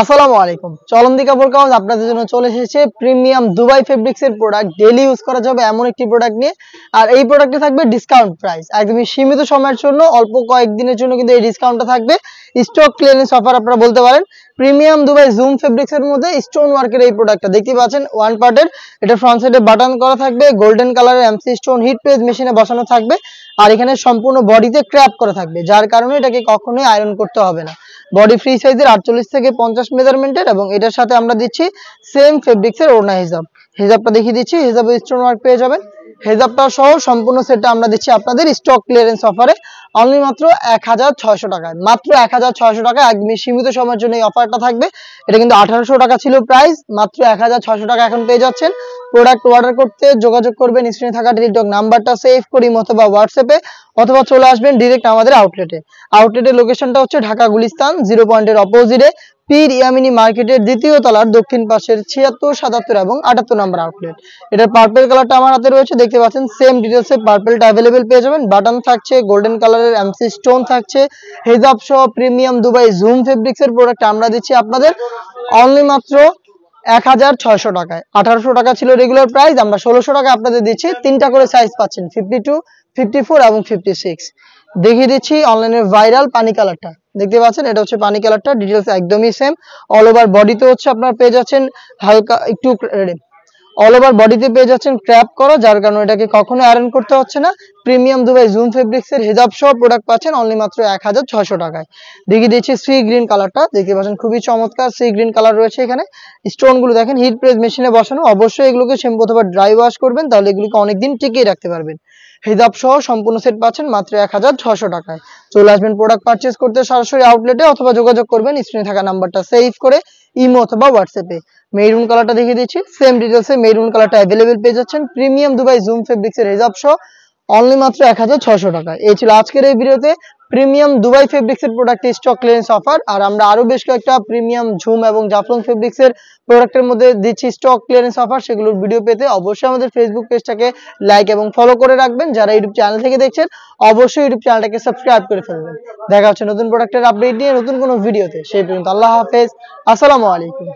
আসসালামু আলাইকুম। চলন্দি কাপড় কাউজ আপনাদের জন্য চলে এসেছে প্রিমিয়াম দুবাই ফেব্রিক্স এর প্রোডাক্ট, ডেইলি ইউজ করা যাবে এমন একটি প্রোডাক্ট নিয়ে। আর এই প্রোডাক্টে থাকবে ডিসকাউন্ট প্রাইস, একদমই সীমিত সময়ের জন্য, অল্প কয়েকদিনের জন্য কিন্তু এই ডিসকাউন্টটা থাকবে। স্টক ক্লিয়ারেন্স অফার আপনারা বলতে পারেন। প্রিমিয়াম দুবাই জুম ফেব্রিক্স এর মধ্যে স্টোন ওয়ার্কের এই প্রোডাক্টটা দেখতে পাচ্ছেন, ওয়ান পার্টের। এটা ফ্রন্ট সাইডে বাটন করা থাকবে, গোল্ডেন কালারের এমসি স্টোন হিট পেজ মেশিনে বসানো থাকবে। আর এখানে সম্পূর্ণ বডিতে ক্র্যাপ করা থাকবে, যার কারণে এটাকে কখনোই আয়রন করতে হবে না। বডি ফ্রি সাইজের 48 থেকে 50 মেজারমেন্টের, এবং এটার সাথে আমরা দিচ্ছি সেম ফেব্রিক্স এর ওড়না হিজাব। হিজাবটা দেখিয়ে দিচ্ছি, হিজাবে স্টোন ওয়ার্ক পেয়ে যাবেন। হেজাবটা সহ সম্পূর্ণ সেটটা আমরা দিচ্ছি আপনাদের স্টক ক্লিয়ারেন্স অফারে অনলি মাত্র 1600 টাকায়। মাত্র 1600 টাকা, একদমই সীমিত সময়ের জন্য এই অফারটা থাকবে। এটা কিন্তু 1800 টাকা ছিল প্রাইস, মাত্র 1600 টাকা এখন পেয়ে যাচ্ছেন। প্রোডাক্ট অর্ডার করতে যোগাযোগ করবেন স্ক্রিনে থাকা টেলিটক নাম্বারটা সেভ করি অথবা হোয়াটসঅ্যাপে, অথবা চলে আসবেন ডিরেক্ট আমাদের আউটলেটে। আউটলেটের লোকেশনটা হচ্ছে ঢাকা গুলিস্তান 0 পয়েন্টের অপোজিটে, পীর ইয়ামিনী মার্কেটের দ্বিতীয় তলার দক্ষিণ পাশের 76, 77 এবং 78 নম্বর আউটলেট। এটার পার্পল কালারটা আমার হাতে রয়েছে, দেখতে পাচ্ছেন। সেম ডিটেলসে পার্পলটা অ্যাভেলেবেল পেয়ে যাবেন। বাটন থাকছে, গোল্ডেন কালারের এমসি স্টোন থাকছে, হেজাব সহ প্রিমিয়াম দুবাই জুম ফেব্রিক্স এর প্রোডাক্ট আমরা দিচ্ছি আপনাদের অনলি মাত্র 1600 টাকায়। 1800 টাকা ছিল রেগুলার প্রাইস, আমরা 1600 টাকা আপনাদের দিচ্ছি। তিনটা করে সাইজ পাচ্ছেন, 52, 54 এবং 56। দেখিয়ে দিচ্ছি অনলাইনের ভাইরাল পানি কালারটা, দেখতে পাচ্ছেন। এটা হচ্ছে পানি কালারটা, ডিটেলস একদমই সেম। অল ওভার বডিতে হচ্ছে আপনারা পেয়ে যাচ্ছেন হালকা একটু, অল ওভার বডিতে পেয়ে যাচ্ছেন ক্র্যাপ করা, যার কারণে এটাকে কখনো আয়রন করতে হচ্ছে না। প্রিমিয়াম দুবাই জুম ফেব্রিক্স এর হিজাব সহ প্রোডাক্ট পাচ্ছেন অনলি মাত্র 1600 টাকায়। দেখিয়ে দিচ্ছি সি গ্রিন কালারটা, দেখতে পাচ্ছেন খুবই চমৎকার সি গ্রিন কালার রয়েছে। এখানে স্টোন গুলো দেখেন হিট প্রেস মেশিনে বসানো। অবশ্যই এগুলোকে শ্যাম্পু অথবা ড্রাই ওয়াশ করবেন, তাহলে এগুলোকে অনেকদিন টিকিয়ে রাখতে পারবেন। হিজাব সহ সম্পূর্ণ সেট পাচ্ছেন মাত্র 1600 টাকায়। চলে আসবেন প্রোডাক্ট পারচেজ করতে সরাসরি আউটলেটে, অথবা যোগাযোগ করবেন স্ক্রিনে থাকা নাম্বারটা সেভ করে ইমো অথবা হোয়াটসঅ্যাপে। মেরুন কালারটা দেখিয়ে দিচ্ছি, সেম ডিটেলসে মেরুন কালারটা অ্যাভেলেবেল পেয়ে যাচ্ছেন প্রিমিয়াম দুবাই জুম ফেব্রিক্স এর হিজাব সহ অনলি মাত্র 1600 টাকায়। এই ছিল আজকের এই ভিডিওতে প্রিমিয়াম দুবাই ফেব্রিক্স এর প্রোডাক্টের স্টক ক্লিয়ারেন্স অফার। আর আমরা আরো বেশ কয়েকটা প্রিমিয়াম ঝুম এবং জাফলং ফেব্রিক্স এর প্রোডাক্টের মধ্যে দিচ্ছি স্টক ক্লিয়ারেন্স অফার। সেগুলোর ভিডিও পেতে অবশ্যই আমাদের ফেসবুক পেজটাকে লাইক এবং ফলো করে রাখবেন। যারা ইউটিউব চ্যানেল থেকে দেখছেন অবশ্যই ইউটিউব চ্যানেলটাকে সাবস্ক্রাইব করে ফেলবেন। দেখা হচ্ছে নতুন প্রোডাক্টের আপডেট নিয়ে নতুন কোনো ভিডিওতে। সেই পর্যন্ত আল্লাহ হাফেজ, আসসালামু আলাইকুম।